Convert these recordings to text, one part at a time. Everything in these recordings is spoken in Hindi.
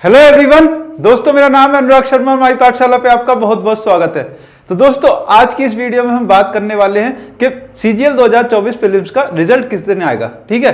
हेलो एवरीवन, दोस्तों मेरा नाम है अनुराग शर्मा। माई पाठशाला पे आपका बहुत बहुत स्वागत है। तो दोस्तों आज की इस वीडियो में हम बात करने वाले हैं कि सीजीएल 2024 प्रीलिम्स का रिजल्ट किस दिन आएगा। ठीक है,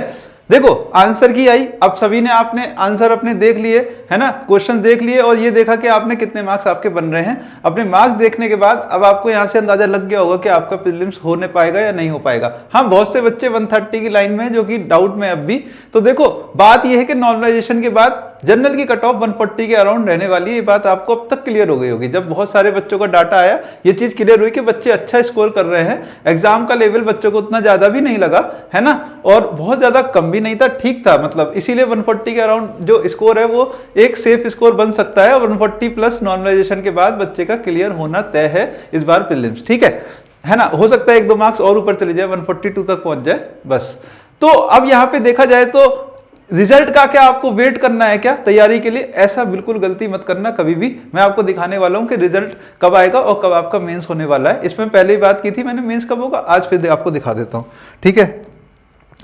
देखो आंसर की आई, अब सभी ने आपने आंसर अपने देख लिए है ना, क्वेश्चन देख लिए और ये देखा कि आपने कितने मार्क्स आपके बन रहे हैं। अपने मार्क्स देखने के बाद अब आपको यहाँ से अंदाजा लग गया होगा कि आपका प्रीलिम्स होने पाएगा या नहीं हो पाएगा। हाँ, बहुत से बच्चे 130 की लाइन में है जो कि डाउट में अब भी। तो देखो बात यह है कि नॉर्मलाइजेशन के बाद जनरल की कट ऑफ 140 के अराउंड रहने वाली है। ये बात आपको अब तक क्लियर हो गई होगी। जब बहुत सारे बच्चों का डाटा आया ये चीज क्लियर हुई कि बच्चे अच्छा स्कोर कर रहे हैं। एग्जाम का लेवल बच्चों को उतना ज्यादा भी नहीं लगा है ना, और बहुत ज्यादा कम भी नहीं था, ठीक था। मतलब इसीलिए 140 के अराउंड जो स्कोर है वो एक सेफ स्कोर बन सकता है। और 140 प्लस नॉर्मलाइजेशन के बाद बच्चे का क्लियर होना तय है इस बार प्रीलिम्स। ठीक है ना, हो सकता है 1-2 मार्क्स और ऊपर चले जाए, 142 तक पहुंच जाए बस। तो अब यहाँ पे देखा जाए तो रिजल्ट का क्या आपको वेट करना है क्या तैयारी के लिए? ऐसा बिल्कुल गलती मत करना कभी भी। मैं आपको दिखाने वाला हूं कि रिजल्ट कब आएगा और कब आपका मेंस होने वाला है। इसमें पहले ही बात की थी मैंने, मेंस कब होगा, आज फिर आपको दिखा देता हूं। ठीक है,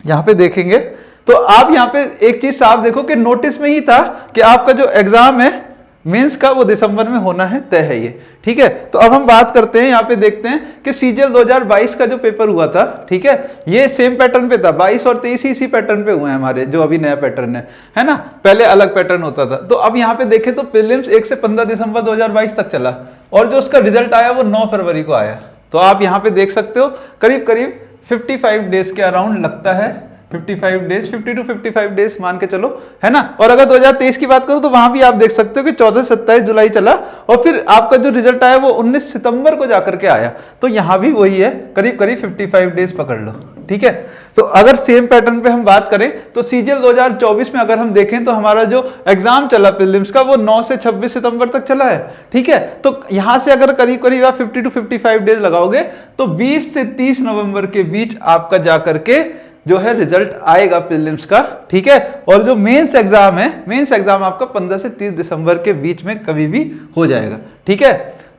यहां पे देखेंगे तो आप यहां पे एक चीज साफ देखो कि नोटिस में ही था कि आपका जो एग्जाम है मेंस का वो दिसंबर में होना है, तय है ये। ठीक है, तो अब हम बात करते हैं, यहाँ पे देखते हैं कि सीजीएल 2022 का जो पेपर हुआ था, ठीक है, ये सेम पैटर्न पे था। 22 और 23 इसी पैटर्न पे हुए हैं हमारे, जो अभी नया पैटर्न है ना। पहले अलग पैटर्न होता था। तो अब यहाँ पे देखें तो प्रीलिम्स 1 से 15 दिसंबर 2022 तक चला और जो उसका रिजल्ट आया वो 9 फरवरी को आया। तो आप यहाँ पे देख सकते हो करीब करीब 55 डेज के अराउंड लगता है। 55 डेज, 50 to 55 डेज मान के चलो, है ना। और अगर 2023 की बात करूं तो वहां भी आप देख सकते हो कि 14-27 जुलाई चला और फिर आपका जो रिजल्ट आया वो 19 सितंबर को जाकर के आया। तो यहां भी वही है, करीब करीब 55 डेज पकड़ लो। ठीक है, तो अगर सेम पैटर्न पे हम बात करें तो सीजीएल 2024 में अगर हम देखें तो हमारा जो एग्जाम चला प्रीलिम्स का वो 9 से 26 सितंबर तक चला है। ठीक है, तो यहां से अगर करीब करीब आप 50 to 55 डेज लगाओगे तो 20 से 30 नवंबर के बीच आपका जाकर के जो है रिजल्ट आएगा प्रीलिम्स का। ठीक है, और जो मेंस एग्जाम है, मेंस एग्जाम आपका 15 से 30 दिसंबर के बीच में कभी भी हो जाएगा। ठीक है,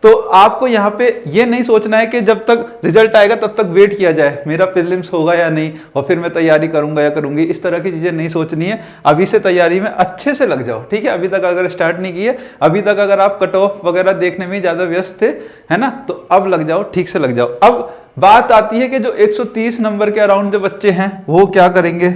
तो आपको यहाँ पे ये नहीं सोचना है कि जब तक रिजल्ट आएगा तब तक वेट किया जाए मेरा प्रीलिम्स होगा या नहीं और फिर मैं तैयारी करूंगा या करूंगी। इस तरह की चीजें नहीं सोचनी है। अभी से तैयारी में अच्छे से लग जाओ। ठीक है, अभी तक अगर स्टार्ट नहीं की है, अभी तक अगर आप कट ऑफ वगैरह देखने में ज्यादा व्यस्त थे, है ना, तो अब लग जाओ, ठीक से लग जाओ। अब बात आती है कि जो 130 नंबर के अराउंड जो बच्चे हैं वो क्या करेंगे,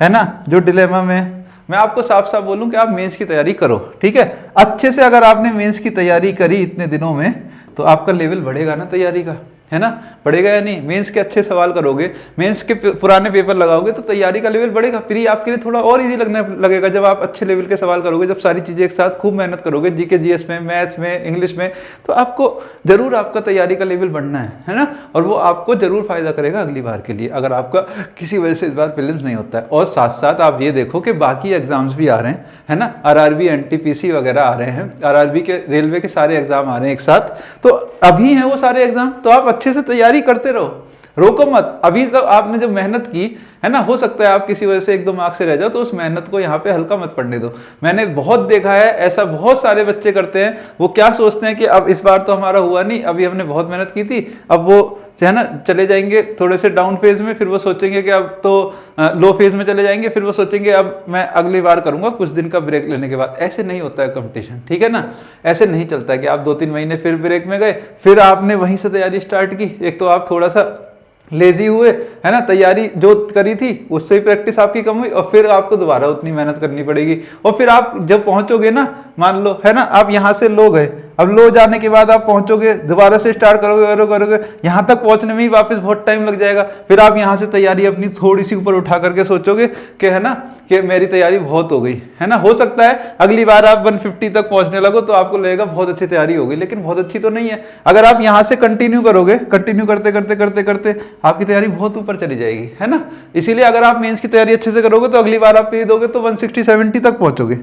है ना। जो डिलेमा में मैं आपको साफ साफ बोलूं कि आप मेंस की तैयारी करो। ठीक है, अच्छे से अगर आपने मेंस की तैयारी करी इतने दिनों में तो आपका लेवल बढ़ेगा ना तैयारी का, है ना, बढ़ेगा या नहीं। मेंस के अच्छे सवाल करोगे, मेंस के पुराने पेपर लगाओगे तो तैयारी का लेवल बढ़ेगा। फिर ये आपके लिए थोड़ा और इजी लगने लगेगा जब आप अच्छे लेवल के सवाल करोगे, जब सारी चीजें एक साथ खूब मेहनत करोगे, जीके जीएस में, मैथ्स में, इंग्लिश में, तो आपको जरूर आपका तैयारी का लेवल बढ़ना है ना। और वो आपको जरूर फायदा करेगा अगली बार के लिए अगर आपका किसी वजह से इस बार प्रीलिम्स नहीं होता है। और साथ साथ आप ये देखो कि बाकी एग्जाम्स भी आ रहे हैं, है ना, आरआरबी, एनटीपीसी वगैरह आ रहे हैं, आरआरबी के, रेलवे के सारे एग्जाम आ रहे हैं एक साथ। तो अभी हैं वो सारे एग्जाम, तो आप अच्छे से तैयारी करते रहो, रोको मत। अभी तो आपने जो मेहनत की है ना, हो सकता है आप किसी वजह से 1-2 मार्क्स से रह जाओ, तो उस मेहनत को यहाँ पे हल्का मत पड़ने दो। मैंने बहुत देखा है ऐसा, बहुत सारे बच्चे करते हैं। वो क्या सोचते हैं कि अब इस बार तो हमारा हुआ नहीं, अभी हमने बहुत मेहनत की थी, अब वो है ना चले जाएंगे थोड़े से डाउन फेज में, फिर वो सोचेंगे कि अब तो लो फेज में चले जाएंगे, फिर वो सोचेंगे अब मैं अगली बार करूंगा कुछ दिन का ब्रेक लेने के बाद। ऐसे नहीं होता है कंपटीशन, ठीक है ना। ऐसे नहीं चलता है कि आप 2-3 महीने फिर ब्रेक में गए, फिर आपने वहीं से तैयारी स्टार्ट की। एक तो आप थोड़ा सा लेजी हुए, है ना, तैयारी जो करी थी उससे ही प्रैक्टिस आपकी कम हुई और फिर आपको दोबारा उतनी मेहनत करनी पड़ेगी। और फिर आप जब पहुंचोगे ना, मान लो, है ना, आप यहां से लो गए, अब लो जाने के बाद आप पहुंचोगे, दोबारा से स्टार्ट करोगे, यहां तक पहुंचने में ही वापस बहुत टाइम लग जाएगा। फिर आप यहां से तैयारी अपनी थोड़ी सी ऊपर उठा करके सोचोगे कि है ना कि मेरी तैयारी बहुत हो गई, है ना। हो सकता है अगली बार आप 150 तक पहुंचने लगो तो आपको लगेगा बहुत अच्छी तैयारी हो गई, लेकिन बहुत अच्छी तो नहीं है। अगर आप यहां से कंटिन्यू करोगे, कंटिन्यू करते करते करते करते आपकी तैयारी बहुत ऊपर चली जाएगी, है ना। इसीलिए अगर आप मेंस की तैयारी अच्छे से करोगे तो अगली बार आप ये दोगे तो 160-170 तक पहुंचोगे,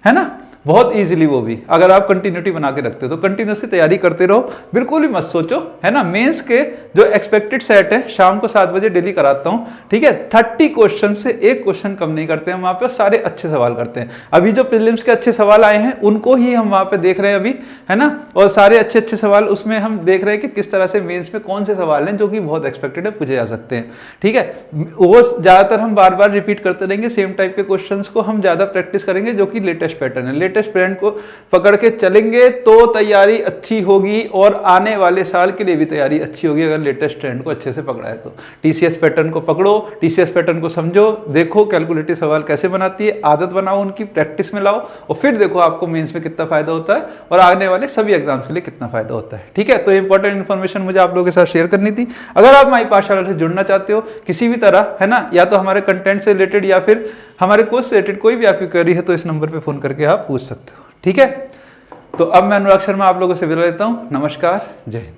है ना, बहुत इजीली। वो भी अगर आप कंटिन्यूटी बना के रखते हो तो कंटिन्यूसली तैयारी करते रहो, बिल्कुल भी मत सोचो, है ना। मेंस के जो एक्सपेक्टेड सेट है शाम को 7 बजे डेली कराता हूं, ठीक है। 30 क्वेश्चन से एक क्वेश्चन कम नहीं करते हैं वहां पे, सारे अच्छे सवाल करते हैं। अभी जो प्रीलिम्स के अच्छे सवाल आए हैं उनको ही हम वहां पे देख रहे हैं अभी, है ना। और सारे अच्छे अच्छे सवाल उसमें हम देख रहे हैं कि किस तरह से मेंस में कौन से सवाल हैं जो कि बहुत एक्सपेक्टेड है, पूछे जा सकते हैं, ठीक है। वो ज्यादातर हम बार बार रिपीट करते रहेंगे, सेम टाइप के क्वेश्चन को हम ज्यादा प्रैक्टिस करेंगे जो कि लेटेस्ट पैटर्न है। लेटेस्ट ट्रेंड को पकड़ के चलेंगे तो तैयारी अच्छी होगी और आने वाले साल के लिए भी तैयारी अच्छी होगी अगर लेटेस्ट ट्रेंड को अच्छे से पकड़ा है तो। टीसीएस पैटर्न को पकड़ो, टीसीएस पैटर्न को समझो, देखो कैलकुलेटिव सवाल कैसे बनाती है, आदत बनाओ, उनकी प्रैक्टिस में लाओ और फिर देखो आपको मेंस में कितना फायदा होता है और आने वाले सभी एग्जाम्स के लिए कितना फायदा होता है। ठीक है, तो इंपॉर्टेंट इन्फॉर्मेशन मुझे आप लोगों के साथ शेयर करनी थी। अगर आप माई पाठशाला से जुड़ना चाहते हो किसी भी तरह, है ना, या तो हमारे कंटेंट से रिलेटेड या फिर हमारे कोर्स से रिलेटेड कोई भी आपकी क्वेरी है तो इस नंबर पे फोन करके आप पूछ सकते हो। ठीक है, तो अब मैं अनुराग शर्मा आप लोगों से विदा लेता हूं। नमस्कार, जय हिंद।